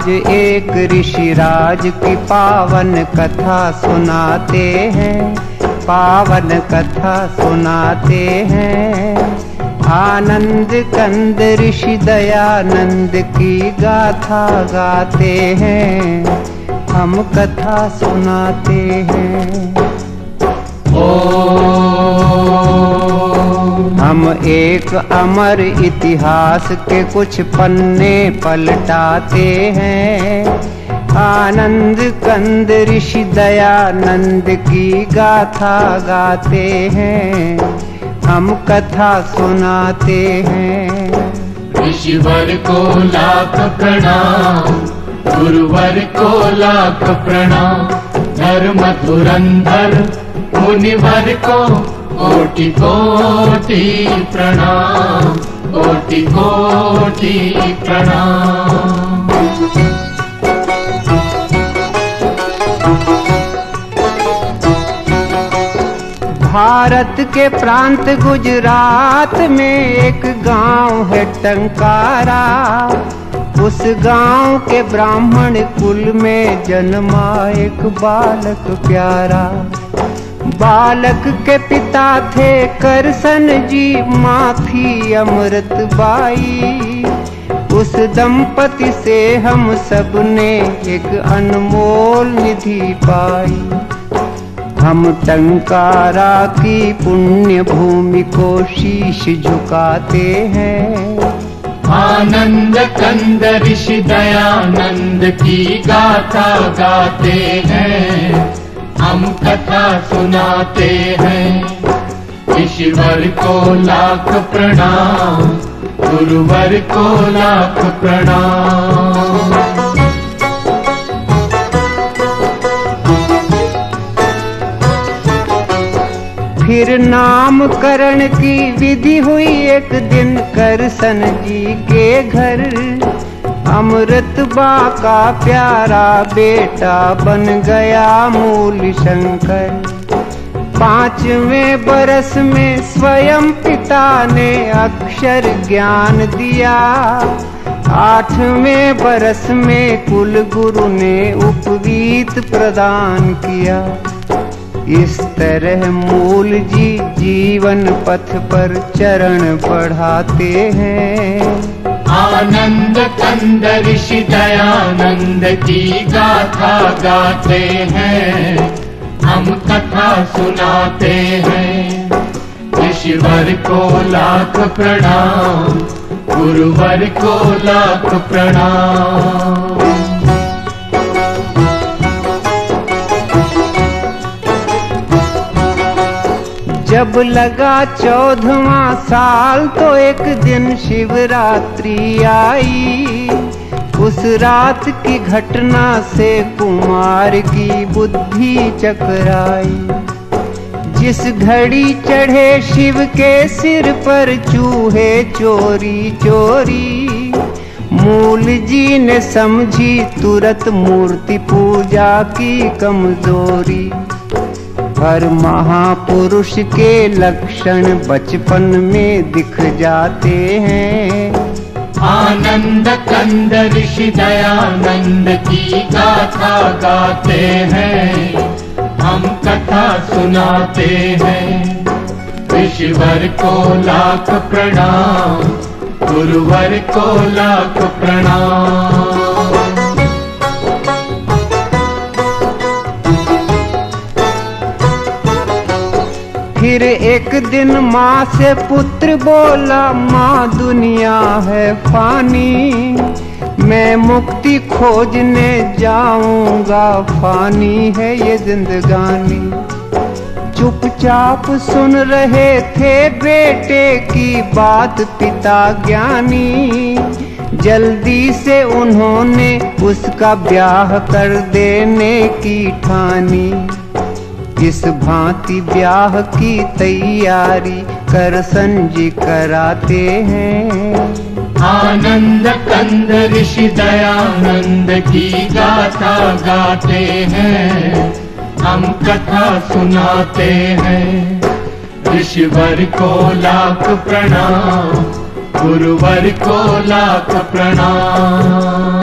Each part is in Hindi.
आज एक ऋषिराज की पावन कथा सुनाते हैं, पावन कथा सुनाते हैं। आनंद कंद ऋषि दयानंद की गाथा गाते हैं, हम कथा सुनाते हैं। हम एक अमर इतिहास के कुछ पन्ने पलटाते हैं। आनंद कंद ऋषि दयानंद की गाथा गाते हैं, हम कथा सुनाते हैं। ऋषिवर को लाख प्रणाम, गुरुवर को लाख प्रणाम। धर्म धुरंधर मुनिवर को कोटि कोटि प्रणाम, कोटि कोटि प्रणाम। भारत के प्रांत गुजरात में एक गांव है टंकारा। उस गांव के ब्राह्मण कुल में जन्मा एक बालक प्यारा। बालक के पिता थे करसन जी, माँ थी अमृत बाई। उस दंपति से हम सब ने एक अनमोल निधि पाई। हम टंकारा की पुण्य भूमि को शीश झुकाते हैं। आनंद कंद ऋषि दयानंद की गाथा गाते हैं, हम कथा सुनाते हैं। ऋषिवर को लाख प्रणाम, गुरुवर को लाख प्रणाम। फिर नामकरण की विधि हुई एक दिन करसन जी के घर। अमृत बा का प्यारा बेटा बन गया मूल शंकर। 5वें बरस में स्वयं पिता ने अक्षर ज्ञान दिया। 8वें बरस में कुल गुरु ने उपवीत प्रदान किया। इस तरह मूल जी जीवन पथ पर चरण बढ़ाते हैं। आनंद कंद ऋषि दयानंद की गाथा गाते हैं, हम कथा सुनाते हैं। ऋषिवर को लाख प्रणाम, गुरुवर को लाख प्रणाम। जब लगा 14वां साल तो एक दिन शिवरात्रि आई। उस रात की घटना से कुमार की बुद्धि चकराई। जिस घड़ी चढ़े शिव के सिर पर चूहे चोरी चोरी। मूल जी ने समझी तुरंत मूर्ति पूजा की कमजोरी। हर महापुरुष के लक्षण बचपन में दिख जाते हैं। आनंद कंद ऋषि दयानंद की गाथा गाते हैं, हम कथा सुनाते हैं। ऋषिवर को लाख प्रणाम, गुरुवर को लाख प्रणाम। फिर एक दिन माँ से पुत्र बोला, माँ दुनिया है फानी। मैं मुक्ति खोजने जाऊंगा, फानी है ये जिंदगानी। चुपचाप सुन रहे थे बेटे की बात पिता ज्ञानी। जल्दी से उन्होंने उसका ब्याह कर देने की ठानी। इस भांति ब्याह की तैयारी करसन जी कराते हैं। आनंद कंद ऋषि दयानंद की गाथा गाते हैं, हम कथा सुनाते हैं। ऋषिवर को लाख प्रणाम, गुरुवर को लाख प्रणाम।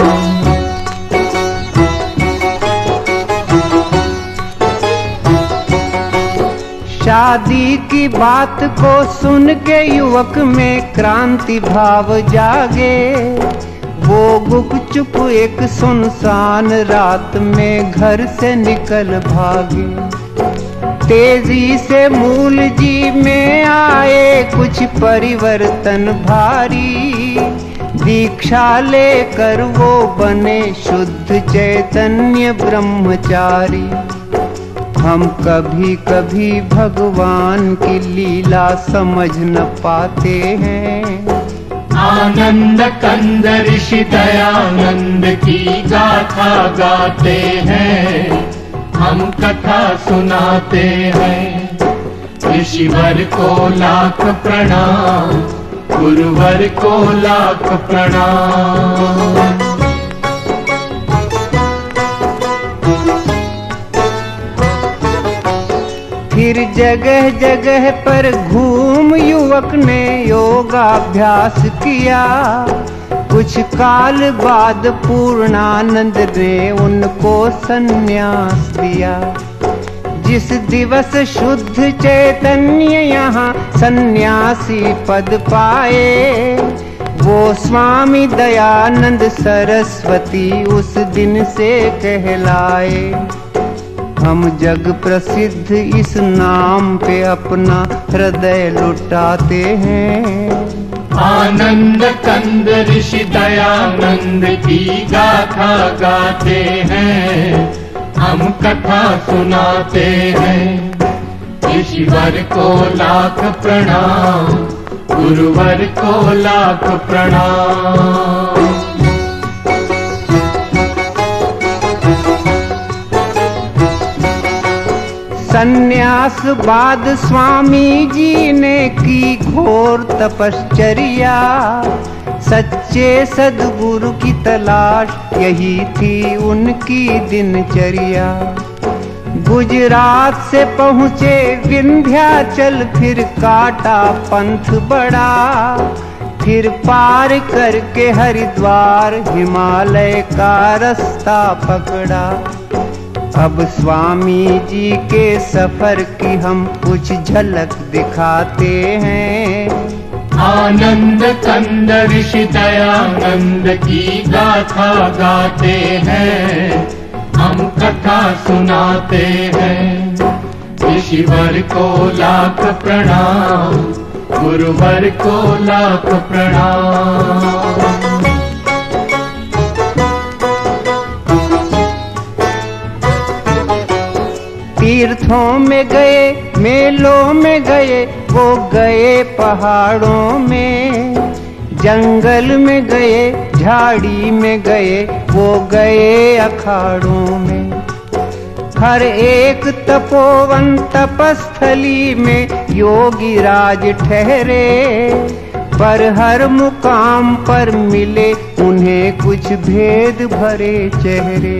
शादी की बात को सुन के युवक में क्रांति भाव जागे। वो गुपचुप एक सुनसान रात में घर से निकल भागे। तेजी से मूल जी में आए कुछ परिवर्तन भारी। दीक्षा लेकर वो बने शुद्ध चैतन्य ब्रह्मचारी। हम कभी कभी भगवान की लीला समझ न पाते हैं। आनंद कंद ऋषि दयानंद की गाथा गाते हैं, हम कथा सुनाते हैं। ऋषिवर को लाख प्रणाम, गुरुवर को लाख प्रणाम। फिर जगह जगह पर घूम युवक ने योगाभ्यास किया। कुछ काल बाद पूर्णानंद ने उनको सन्यास दिया। जिस दिवस शुद्ध चैतन्य यहाँ सन्यासी पद पाए, वो स्वामी दयानंद सरस्वती उस दिन से कहलाए। हम जग प्रसिद्ध इस नाम पे अपना हृदय लुटाते हैं। आनंद कंद ऋषि दयानंद की गाथा गाते हैं, हम कथा सुनाते हैं। ऋषिवर को लाख प्रणाम, गुरुवर को लाख प्रणाम। सन्यास बाद स्वामी जी ने की घोर तपश्चर्या। सच्चे सद्गुरु की तलाश यही थी उनकी दिनचर्या। गुजरात से पहुँचे विंध्याचल, फिर काटा पंथ बड़ा। फिर पार करके हरिद्वार हिमालय का रास्ता पकड़ा। अब स्वामी जी के सफर की हम कुछ झलक दिखाते हैं। आनंद कंद ऋषि दयानंद की गाथा गाते हैं, हम कथा सुनाते हैं। ऋषिवर को लाख प्रणाम, गुरुवर को लाख प्रणाम। तीर्थों में गए, मेलों में गए, वो गए पहाड़ों में। जंगल में गए, झाड़ी में गए, वो गए अखाड़ों में। हर एक तपोवन तपस्थली में योगी राज ठहरे। पर हर मुकाम पर मिले उन्हें कुछ भेद भरे चेहरे।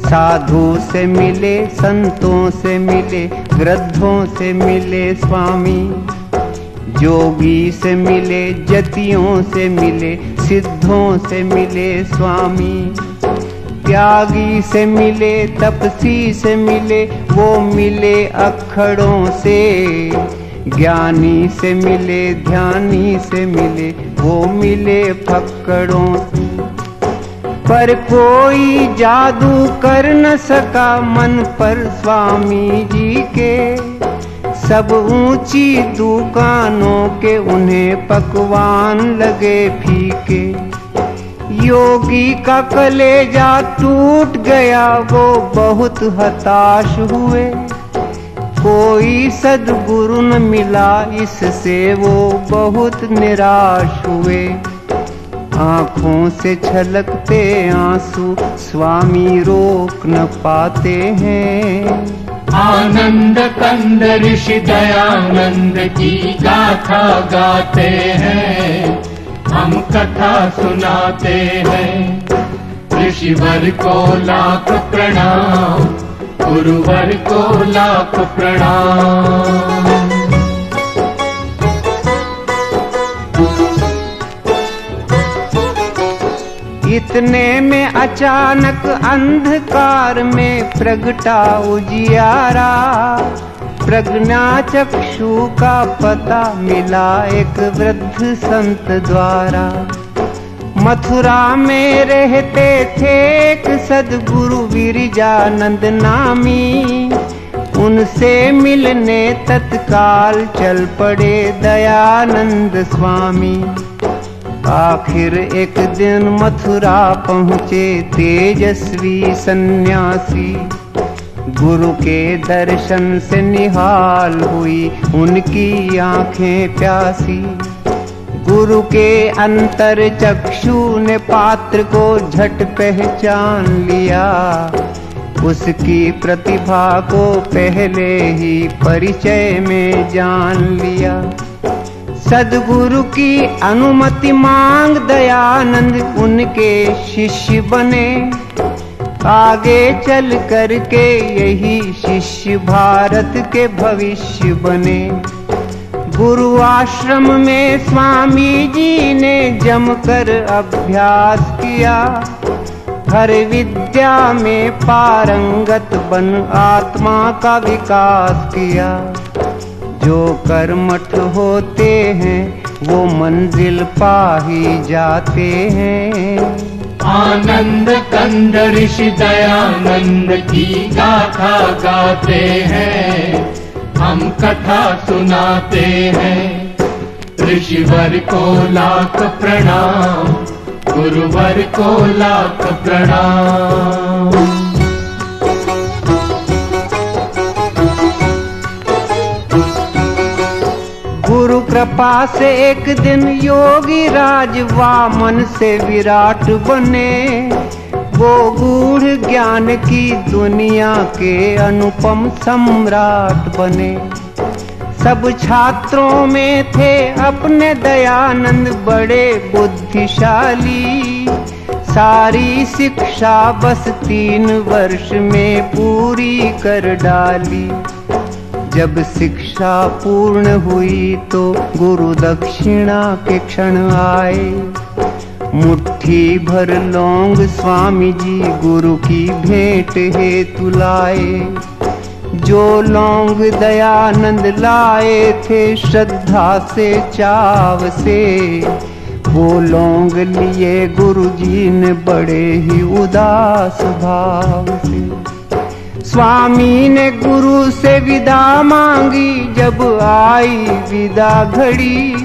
साधु से मिले, संतों से मिले, वृद्धों से मिले स्वामी। जोगी से मिले, जतियों से मिले, सिद्धों से मिले स्वामी। त्यागी से मिले, तपसी से मिले, वो मिले अखड़ों से। ज्ञानी से मिले, ध्यानी से मिले, वो मिले फक्कड़ों से। पर कोई जादू कर न सका मन पर स्वामी जी के। सब ऊंची दुकानों के उन्हें पकवान लगे फीके। योगी का कलेजा टूट गया, वो बहुत हताश हुए। कोई सद्गुरु न मिला, इससे वो बहुत निराश हुए। आँखों से छलकते आंसू स्वामी रोक न पाते हैं। आनंद कंद ऋषि दयानंद की गाथा गाते हैं, हम कथा सुनाते हैं। ऋषिवर को लाख प्रणाम, गुरुवर को लाख प्रणाम। इतने में अचानक अंधकार में प्रगटा उजियारा। प्रज्ञा चक्षु का पता मिला एक वृद्ध संत द्वारा। मथुरा में रहते थे एक सद्गुरु विरजानंद नामी। उनसे मिलने तत्काल चल पड़े दयानंद स्वामी। आखिर एक दिन मथुरा पहुँचे तेजस्वी सन्यासी। गुरु के दर्शन से निहाल हुई उनकी आंखें प्यासी। गुरु के अंतर चक्षु ने पात्र को झट पहचान लिया। उसकी प्रतिभा को पहले ही परिचय में जान लिया। सद्गुरु की अनुमति मांग दयानंद उनके शिष्य बने। आगे चल करके यही शिष्य भारत के भविष्य बने। गुरु आश्रम में स्वामी जी ने जमकर अभ्यास किया। हर विद्या में पारंगत बन आत्मा का विकास किया। जो कर्मठ होते हैं वो मंजिल पा ही जाते हैं। आनंद कंद ऋषि दयानंद की गाथा गाते हैं, हम कथा सुनाते हैं। ऋषिवर को लाख प्रणाम, गुरुवर को लाख प्रणाम। गुरु कृपा से एक दिन योगी राज वामन से विराट बने। वो गूढ़ ज्ञान की दुनिया के अनुपम सम्राट बने। सब छात्रों में थे अपने दयानंद बड़े बुद्धिशाली। सारी शिक्षा बस 3 वर्ष में पूरी कर डाली। जब शिक्षा पूर्ण हुई तो गुरु दक्षिणा के क्षण आए। मुट्ठी भर लौंग स्वामी जी गुरु की भेंट हेतु लाए। जो लौंग दयानंद लाए थे श्रद्धा से चाव से, वो लौंग लिए गुरु जी ने बड़े ही उदास भाव से। स्वामी ने गुरु से विदा मांगी, जब आई विदा घड़ी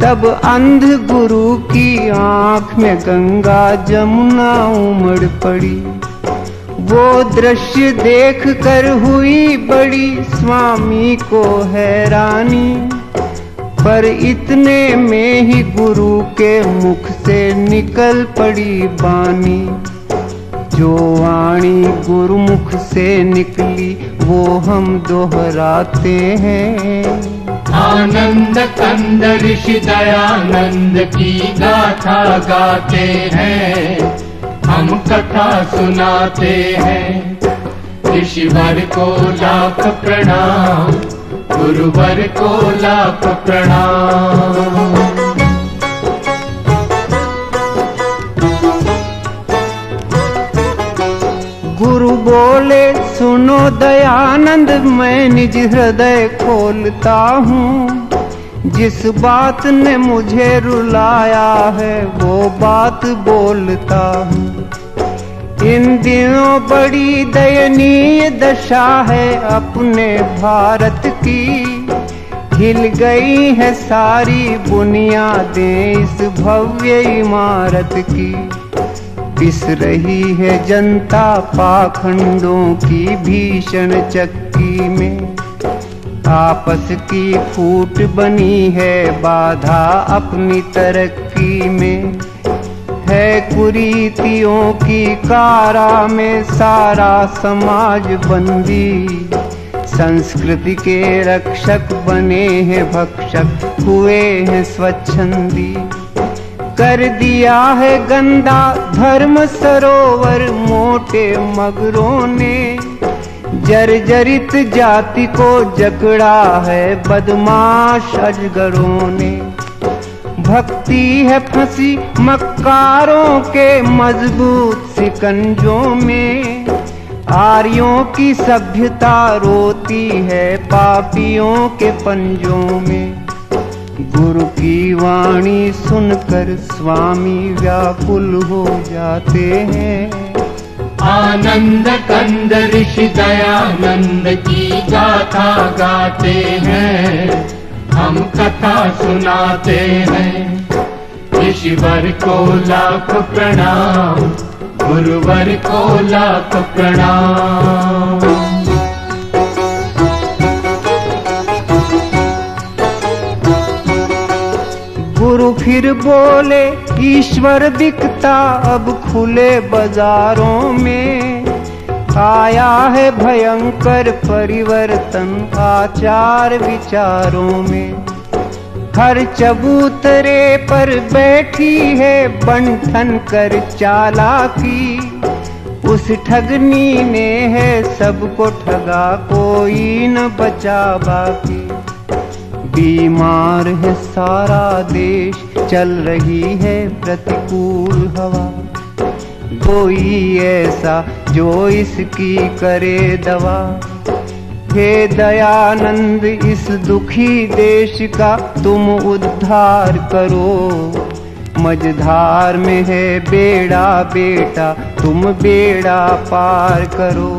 तब अंध गुरु की आंख में गंगा जमुना उमड़ पड़ी। वो दृश्य देख कर हुई बड़ी स्वामी को हैरानी। पर इतने में ही गुरु के मुख से निकल पड़ी बानी। जो वाणी गुरुमुख से निकली वो हम दोहराते हैं। आनंद कंद ऋषि दयानंद की गाथा गाते हैं, हम कथा सुनाते हैं। ऋषिवर को लाख प्रणाम, गुरुवर को लाख प्रणाम। गुरु बोले सुनो दयानंद, मैं निज हृदय खोलता हूँ। जिस बात ने मुझे रुलाया है वो बात बोलता हूँ। इन दिनों बड़ी दयनीय दशा है अपने भारत की। हिल गई है सारी बुनियादें इस भव्य इमारत की। पिस रही है जनता पाखंडों की भीषण चक्की में। आपस की फूट बनी है बाधा अपनी तरक्की में। है कुरीतियों की कारा में सारा समाज बंदी। संस्कृति के रक्षक बने हैं भक्षक, हुए हैं स्वच्छंदी। कर दिया है गंदा धर्म सरोवर मोटे मगरों ने। जर्जरित जाति को जकड़ा है बदमाश अजगरों ने। भक्ति है फंसी मक्कारों के मजबूत सिकंजों में। आर्यों की सभ्यता रोती है पापियों के पंजों में। गुरु की वाणी सुनकर स्वामी व्याकुल हो जाते हैं। आनंद कंद ऋषि दयानंद की गाथा गाते हैं, हम कथा सुनाते हैं। ऋषिवर को लाख प्रणाम, गुरुवर को लाख प्रणाम। गुरु फिर बोले ईश्वर दिखता अब खुले बाजारों में। आया है भयंकर परिवर्तन आचार विचारों में। हर चबूतरे पर बैठी है बंठन कर चालाकी। उस ठगनी ने है सबको ठगा, कोई न बचा बाकी। बीमार है सारा देश, चल रही है प्रतिकूल हवा। कोई ऐसा जो इसकी करे दवा। हे दयानंद इस दुखी देश का तुम उद्धार करो। मझधार में है बेड़ा बेटा, तुम बेड़ा पार करो।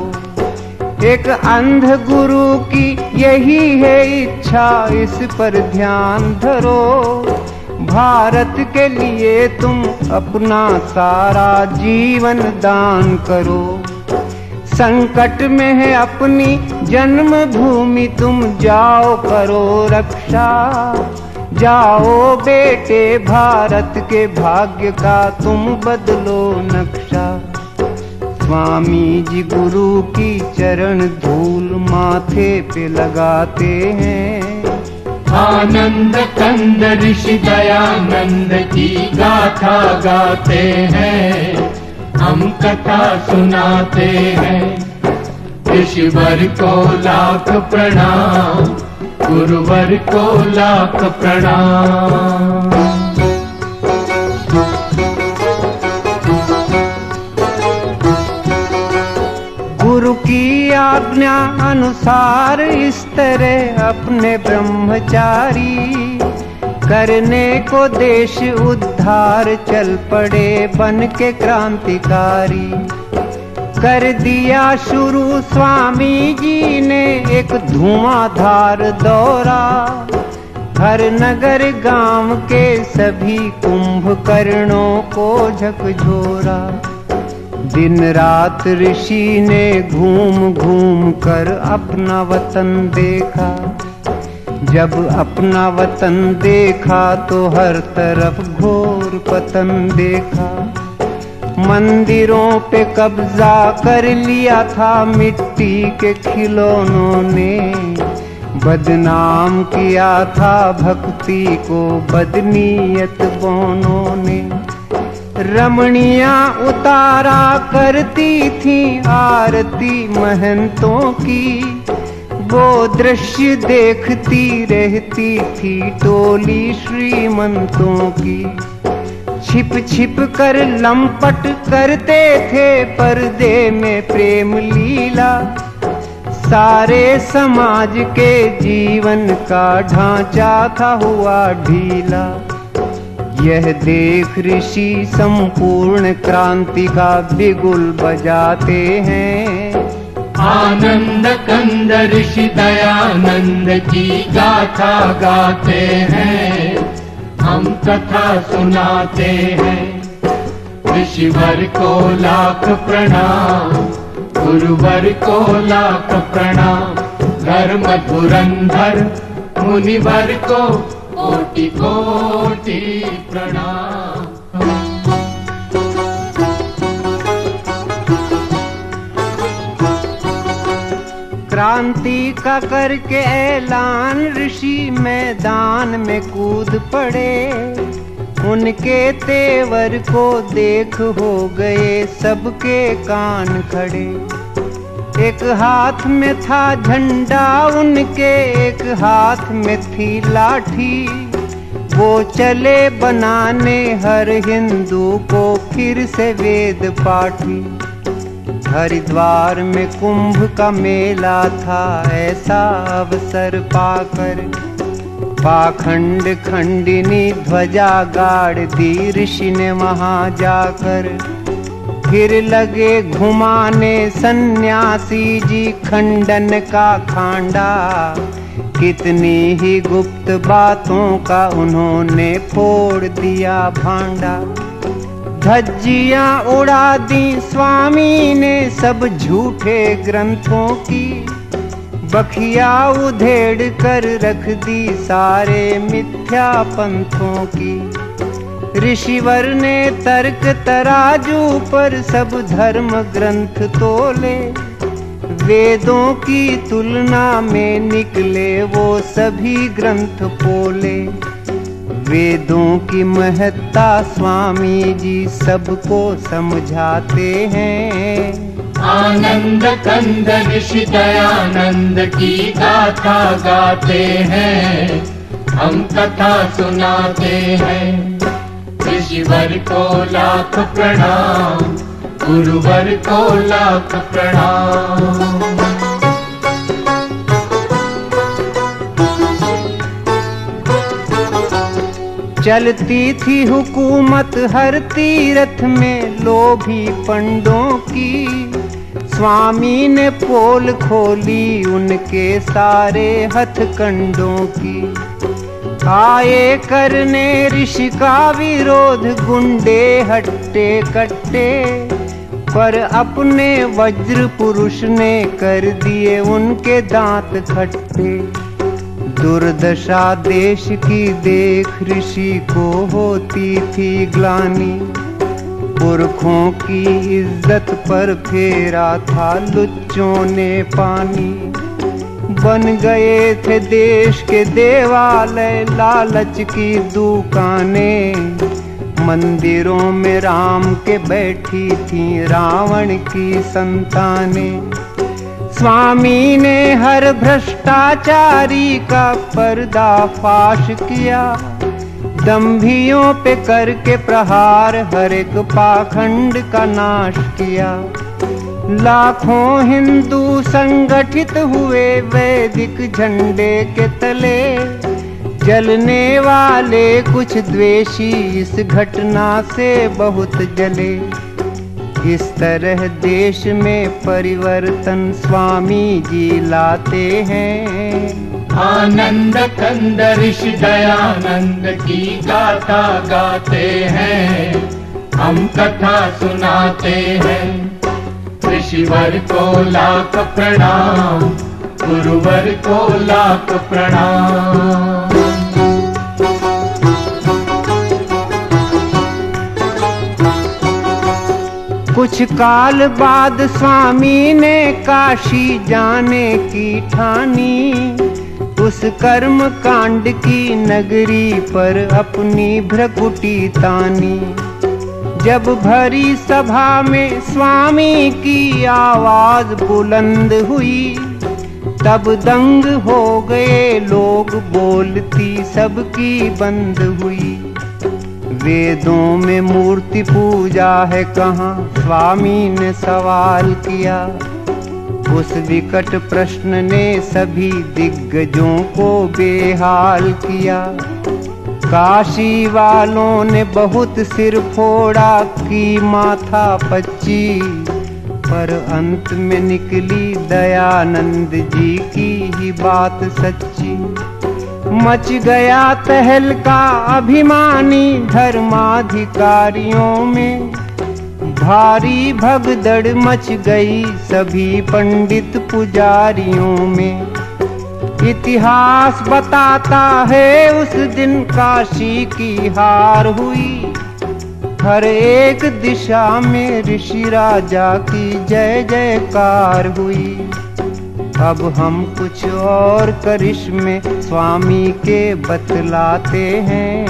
एक अंध गुरु की यही है इच्छा, इस पर ध्यान धरो। भारत के लिए तुम अपना सारा जीवन दान करो। संकट में है अपनी जन्मभूमि, तुम जाओ करो रक्षा। जाओ बेटे भारत के भाग्य का तुम बदलो नक्शा। स्वामी जी गुरु की चरण धूल माथे पे लगाते हैं। आनंद कंद ऋषि दयानंद की गाथा गाते हैं, हम कथा सुनाते हैं। ऋषिवर को लाख प्रणाम, गुरुवर को लाख प्रणाम। गुरु की आज्ञा अनुसार इस तरह अपने ब्रह्मचारी करने को देश उद्धार चल पड़े बन के क्रांतिकारी। कर दिया शुरू स्वामी जी ने एक धुआंधार दौरा। हर नगर गांव के सभी कुंभकर्णों को झकझोरा। दिन रात ऋषि ने घूम घूम कर अपना वतन देखा। जब अपना वतन देखा तो हर तरफ घोर पतन देखा। मंदिरों पे कब्जा कर लिया था मिट्टी के खिलौनों ने। बदनाम किया था भक्ति को बदनीयत बौनों ने। रमणियां उतारा करती थी आरती महंतों की। वो दृश्य देखती रहती थी टोली श्रीमंतों की। छिप छिप कर लंपट करते थे पर्दे में प्रेम लीला। सारे समाज के जीवन का ढांचा था हुआ ढीला। यह देख ऋषि संपूर्ण क्रांति का बिगुल बजाते हैं। आनंद कंद ऋषि दयानंद की गाथा गाते हैं, हम कथा सुनाते हैं। ऋषिवर को लाख प्रणाम, गुरुवर को लाख प्रणाम। धर्म धुरंधर मुनिवर को कोटि कोटि प्रणाम। क्रांति का करके ऐलान ऋषि मैदान में कूद पड़े। उनके तेवर को देख हो गए सबके कान खड़े। एक हाथ में था झंडा उनके, एक हाथ में थी लाठी। वो चले बनाने हर हिंदू को फिर से वेद पाठी। हरिद्वार में कुंभ का मेला था, ऐसा अवसर पाकर पाखंड खंडिनी ध्वजा गाड़ दी ऋषि ने वहां जाकर। फिर लगे घुमाने सन्यासी जी खंडन का खांडा, कितनी ही गुप्त बातों का उन्होंने फोड़ दिया भांडा। धज्जियां उड़ा दी स्वामी ने सब झूठे ग्रंथों की, बखिया उधेड़ कर रख दी सारे मिथ्या पंथों की। ऋषिवर ने तर्क तराजू पर सब धर्म ग्रंथ तोले, वेदों की तुलना में निकले वो सभी ग्रंथ पोले। वेदों की महत्ता स्वामी जी सबको समझाते हैं। आनंद कंद ऋषि दयानंद की गाथा गाते हैं, हम कथा सुनाते हैं। ऋषिवर को लाख प्रणाम, गुरुवर को लाख प्रणाम। चलती थी हुकूमत हर तीर्थ में लोभी पंडों की, स्वामी ने पोल खोली उनके सारे हथकंडों की। आए करने ऋषि का विरोध गुंडे हट्टे कट्टे, पर अपने वज्र पुरुष ने कर दिए उनके दांत खट्टे। दुर्दशा देश की देख ऋषि को होती थी ग्लानि, पुरखों की इज्जत पर फेरा था लुच्चों ने पानी। बन गए थे देश के देवालय लालच की दुकानें, मंदिरों में राम के बैठी थी रावण की संतानें। स्वामी ने हर भ्रष्टाचारी का पर्दाफाश किया, दंभियों पे करके प्रहार हर एक पाखंड का नाश किया। लाखों हिंदू संगठित हुए वैदिक झंडे के तले, जलने वाले कुछ द्वेषी इस घटना से बहुत जले। इस तरह देश में परिवर्तन स्वामी जी लाते हैं। आनंद कंद ऋषि दयानंद की गाथा गाते हैं, हम कथा सुनाते हैं। ऋषिवर को लाख प्रणाम, गुरुवर को लाख प्रणाम। कुछ काल बाद स्वामी ने काशी जाने की ठानी, उस कर्म कांड की नगरी पर अपनी भ्रकुटी तानी। जब भरी सभा में स्वामी की आवाज बुलंद हुई, तब दंग हो गए लोग, बोलती सबकी बंद हुई। वेदों में मूर्ति पूजा है कहाँ, स्वामी ने सवाल किया। उस विकट प्रश्न ने सभी दिग्गजों को बेहाल किया। काशी वालों ने बहुत सिर फोड़ा की माथा पच्ची, पर अंत में निकली दयानंद जी की ही बात सच्ची। मच गया तहलका अभिमानी धर्माधिकारियों में, भारी भगदड़ मच गई सभी पंडित पुजारियों में। इतिहास बताता है उस दिन काशी की हार हुई, हर एक दिशा में ऋषि राजा की जय जयकार हुई। अब हम कुछ और करिश्मे स्वामी के बतलाते हैं।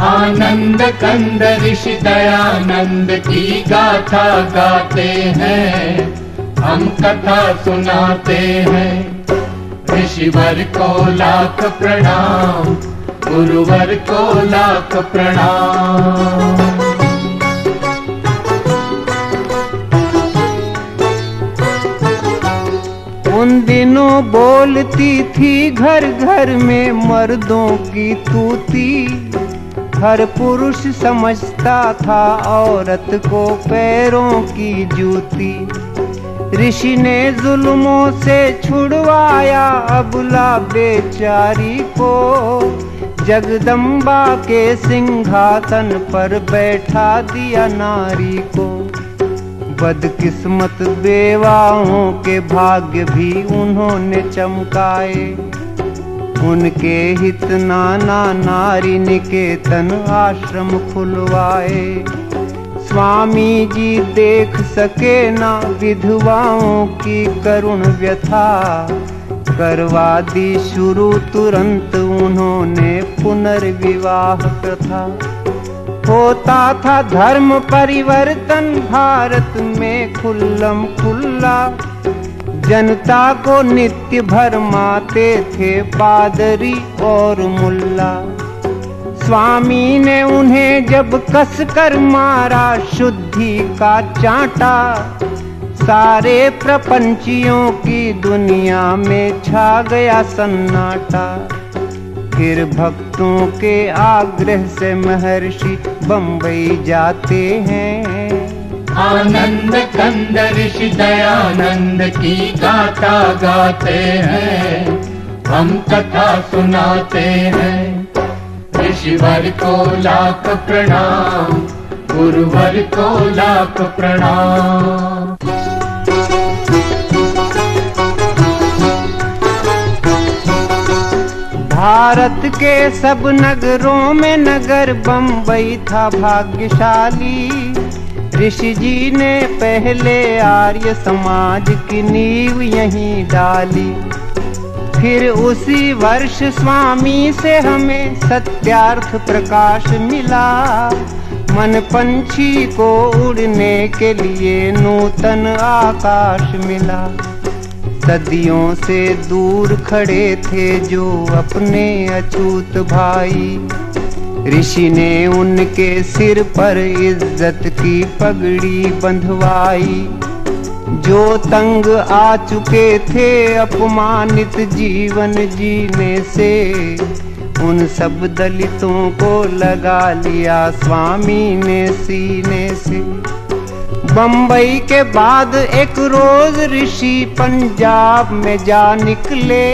आनंद कंद ऋषि दयानंद की गाथा गाते हैं, हम कथा सुनाते हैं। ऋषिवर को लाख प्रणाम, गुरुवर को लाख प्रणाम। उन दिनों बोलती थी घर घर में मर्दों की तूती। हर पुरुष समझता था औरत को पैरों की जूती। ऋषि ने जुल्मों से छुड़वाया अबला बेचारी को, जगदम्बा के सिंहासन पर बैठा दिया नारी को। बदकिस्मत बेवाओं के भाग्य भी उन्होंने चमकाए, उनके हित नाना नारी निकेतन आश्रम खुलवाए। स्वामी जी देख सके ना विधवाओं की करुण व्यथा, करवा दी शुरू तुरंत उन्होंने पुनर्विवाह प्रथा। होता था धर्म परिवर्तन भारत में खुल्लम खुल्ला, जनता को नित्य भरमाते थे पादरी और मुल्ला। स्वामी ने उन्हें जब कसकर मारा शुद्धि का चांटा, सारे प्रपंचियों की दुनिया में छा गया सन्नाटा। फिर भक्तों के आग्रह से महर्षि बम्बई जाते हैं। आनंद कंद ऋषि दयानंद की गाथा गाते हैं, हम कथा सुनाते हैं। ऋषिवर को लाख प्रणाम, गुरुवर को लाख प्रणाम। भारत के सब नगरों में नगर बम्बई था भाग्यशाली। ऋषि जी ने पहले आर्य समाज की नींव यहीं डाली। फिर उसी वर्ष स्वामी से हमें सत्यार्थ प्रकाश मिला। मन पंछी को उड़ने के लिए नूतन आकाश मिला। सदियों से दूर खड़े थे जो अपने अछूत भाई, ऋषि ने उनके सिर पर इज्जत की पगड़ी बंधवाई। जो तंग आ चुके थे अपमानित जीवन जीने से, उन सब दलितों को लगा लिया स्वामी ने सीने से। बम्बई के बाद एक रोज ऋषि पंजाब में जा निकले।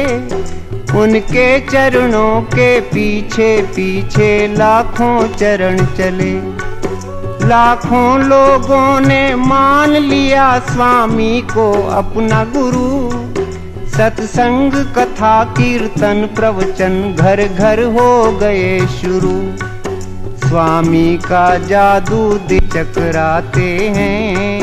उनके चरणों के पीछे पीछे लाखों चरण चले। लाखों लोगों ने मान लिया स्वामी को अपना गुरु। सत्संग कथा कीर्तन प्रवचन घर घर हो गए शुरू। स्वामी का जादू दे चकराते हैं।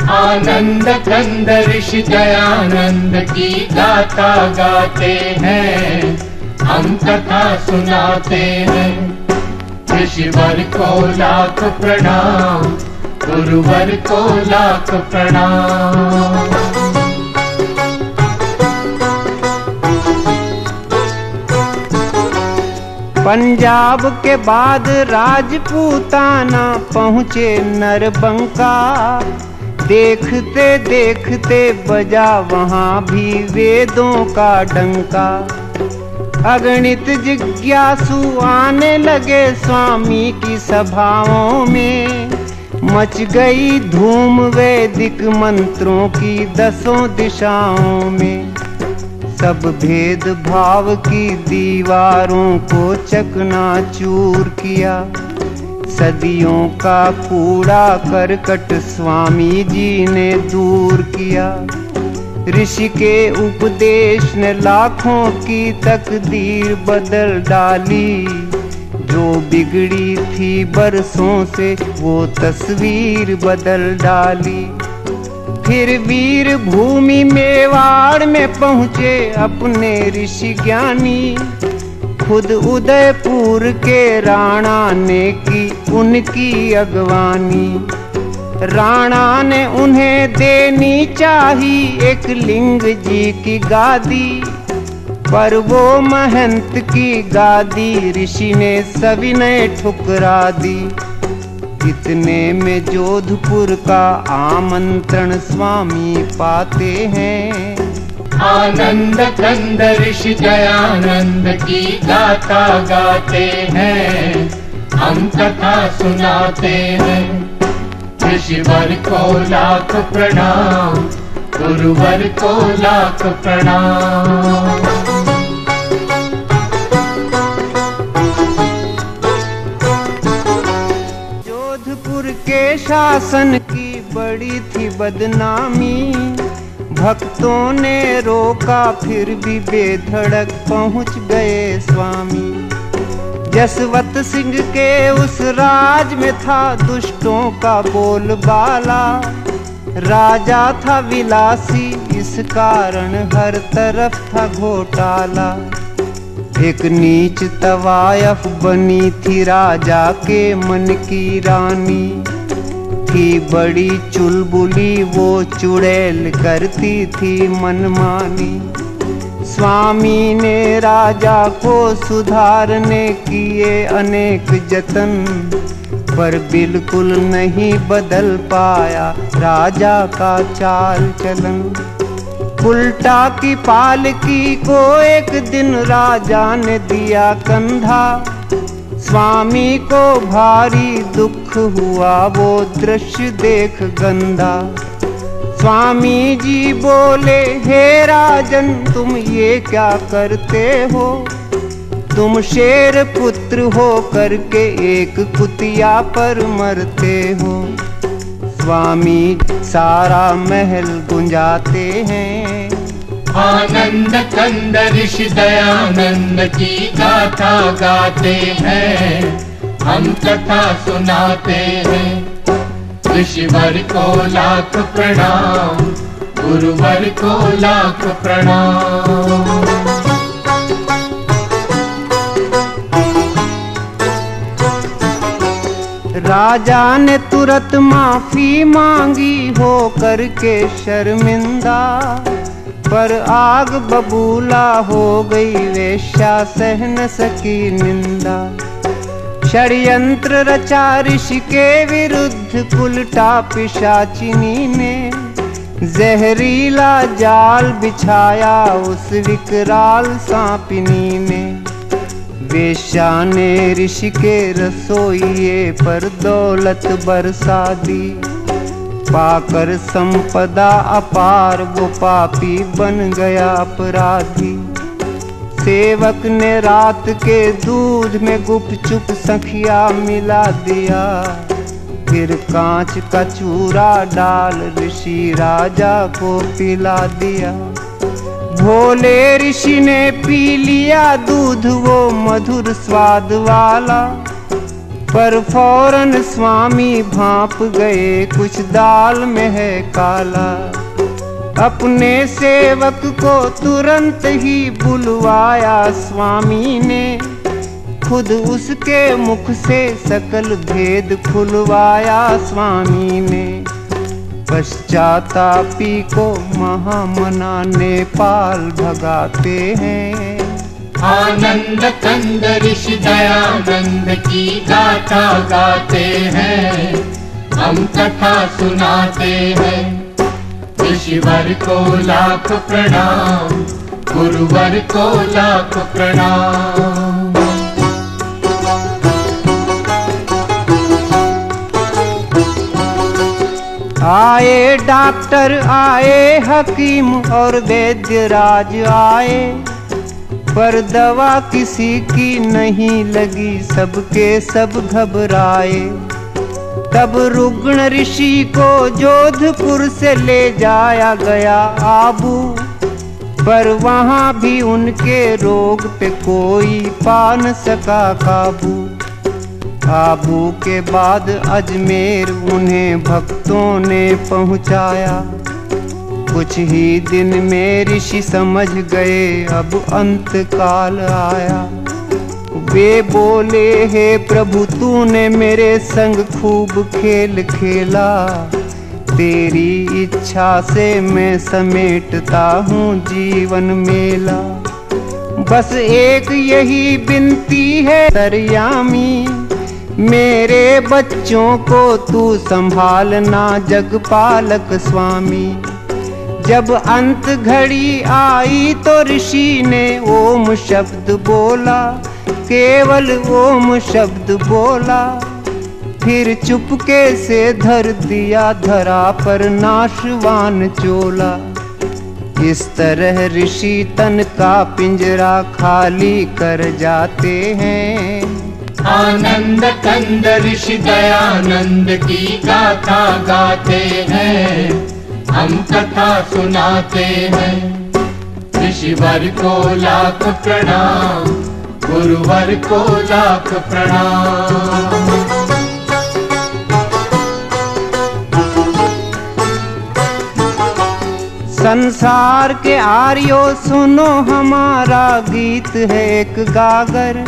आनंद कंद ऋषि दयानंद की गाथा गाते हैं, हम कथा सुनाते हैं। ऋषिवर को लाख प्रणाम, गुरुवर को लाख प्रणाम। पंजाब के बाद राजपूताना पहुँचे नरबंका। देखते देखते बजा वहाँ भी वेदों का डंका। अगणित जिज्ञासु आने लगे स्वामी की सभाओं में। मच गई धूम वैदिक मंत्रों की 10 दिशाओं में। सब भेद भाव की दीवारों को चकनाचूर किया। सदियों का कूड़ा करकट स्वामी जी ने दूर किया। ऋषि के उपदेश ने लाखों की तकदीर बदल डाली। जो बिगड़ी थी बरसों से वो तस्वीर बदल डाली। फिर वीर भूमि मेवाड़ में पहुँचे अपने ऋषि ज्ञानी। खुद उदयपुर के राणा ने की उनकी अगवानी। राणा ने उन्हें देनी चाही एक लिंग जी की गादी, पर वो महंत की गादी ऋषि ने सविनय ठुकरा दी। इतने में जोधपुर का आमंत्रण स्वामी पाते हैं। आनंद कंद ऋषि दयानंद की गाथा गाते हैं, हम कथा सुनाते हैं। ऋषिवर को लाख प्रणाम, गुरुवर को लाख प्रणाम। जोधपुर के शासन की बड़ी थी बदनामी, भक्तों ने रोका फिर भी बेधड़क पहुंच गए स्वामी। जसवंत सिंह के उस राज में था दुष्टों का बोलबाला, राजा था विलासी इस कारण हर तरफ था घोटाला। एक नीच तवायफ बनी थी राजा के मन की रानी, थी बड़ी चुलबुली वो चुड़ैल करती थी मनमानी। स्वामी ने राजा को सुधारने किए अनेक जतन, पर बिल्कुल नहीं बदल पाया राजा का चाल चलन। उल्टा की पालकी को एक दिन राजा ने दिया कंधा, स्वामी को भारी दुख हुआ वो दृश्य देख गंदा। स्वामी जी बोले, हे राजन तुम ये क्या करते हो, तुम शेर पुत्र हो करके एक कुतिया पर मरते हो। स्वामी सारा महल गुंजाते हैं, आनंद कंद ऋषि दयानंद की गाथा गाते हैं, हम कथा सुनाते हैं। ऋषिवर को लाख प्रणाम, गुरुवर को लाख प्रणाम। राजा ने तुरंत माफी मांगी हो करके शर्मिंदा, पर आग बबूला हो गई वेश्या सह न सकी निंदा। षड्यंत्र रचा ऋषि के विरुद्ध उल्टा पिशाचिनी ने, जहरीला जाल बिछाया उस विकराल सांपिनी ने। वेश्या ने ऋषि के रसोइये पर दौलत बरसा दी, पाकर संपदा अपार वो पापी बन गया अपराधी। सेवक ने रात के दूध में गुपचुप सखिया मिला दिया, फिर कांच का चूरा डाल ऋषि राजा को पिला दिया। भोले ऋषि ने पी लिया दूध वो मधुर स्वाद वाला, पर फौरन स्वामी भांप गए कुछ दाल में है काला। अपने सेवक को तुरंत ही बुलवाया स्वामी ने, खुद उसके मुख से सकल भेद खुलवाया स्वामी ने। पश्चातापी को महामना नेपाल भगाते हैं, आनंद कंद ऋषि दयानंद की गाथा गाते हैं, हम कथा सुनाते हैं। ऋषिवर को लाख प्रणाम, गुरुवर को लाख प्रणाम। आए डॉक्टर आए हकीम और वैद्य राज आए, पर दवा किसी की नहीं लगी, सबके सब घबराए। तब रुग्ण ऋषि को जोधपुर से ले जाया गया आबू, पर वहाँ भी उनके रोग पे कोई पा न सका काबू। आबू के बाद अजमेर उन्हें भक्तों ने पहुँचाया, कुछ ही दिन में ऋषि समझ गए अब अंत काल आया। वे बोले, हे प्रभु तूने मेरे संग खूब खेल खेला, तेरी इच्छा से मैं समेटता हूँ जीवन मेला। बस एक यही विनती है सरयामी, मेरे बच्चों को तू संभालना जगपालक स्वामी। जब अंत घड़ी आई तो ऋषि ने ओम शब्द बोला, केवल ओम शब्द बोला। फिर चुपके से धर दिया धरा पर नाशवान चोला। इस तरह ऋषि तन का पिंजरा खाली कर जाते हैं। आनंद कंद ऋषि दयानंद की गाथा गाते हैं, हम कथा सुनाते हैं। ऋषिवर को लाख प्रणाम, गुरुवर को लाख प्रणाम। संसार के आर्यो सुनो, हमारा गीत है एक गागर।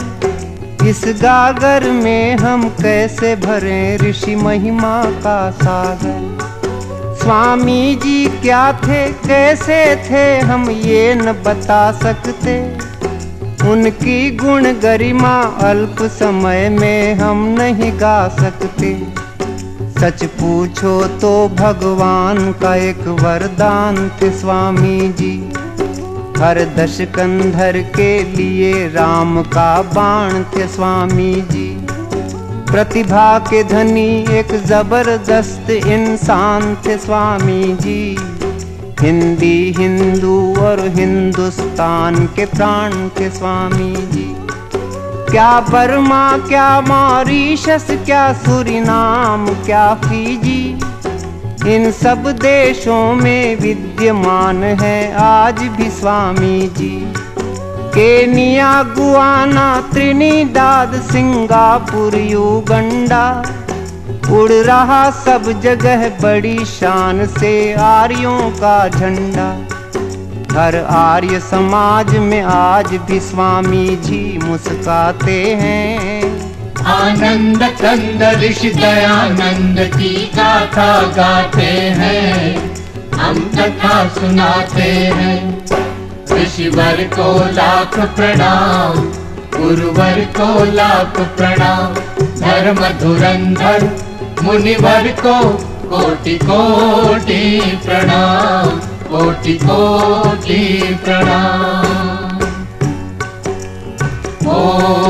इस गागर में हम कैसे भरें ऋषि महिमा का सागर। स्वामी जी क्या थे कैसे थे हम ये न बता सकते। उनकी गुण गरिमा अल्प समय में हम नहीं गा सकते। सच पूछो तो भगवान का एक वरदान थे स्वामी जी। हर दशकंधर के लिए राम का बाण थे स्वामी जी। प्रतिभा के धनी एक जबरदस्त इंसान थे स्वामी जी। हिंदी हिंदू और हिंदुस्तान के प्राण थे स्वामी जी। क्या बर्मा क्या मॉरीशस क्या सूरीनाम क्या फीजी, इन सब देशों में विद्यमान है आज भी Swami ji. Kenya Guyana Trinidad Singapore Uganda, उड़ रहा सब जगह बड़ी शान से आर्यों का झंडा। हर आर्य समाज में आज भी स्वामी जी मुस्काते हैं। आनंद कंद ऋषि दयानंद की गाथा गाते हैं, हम कथा सुनाते हैं। ऋषिवर को लाख प्रणाम, गुरुवर को लाख प्रणाम। धर्म धुरंधर मुनिवर को कोटि कोटि प्रणाम, कोटि कोटि प्रणाम। ओम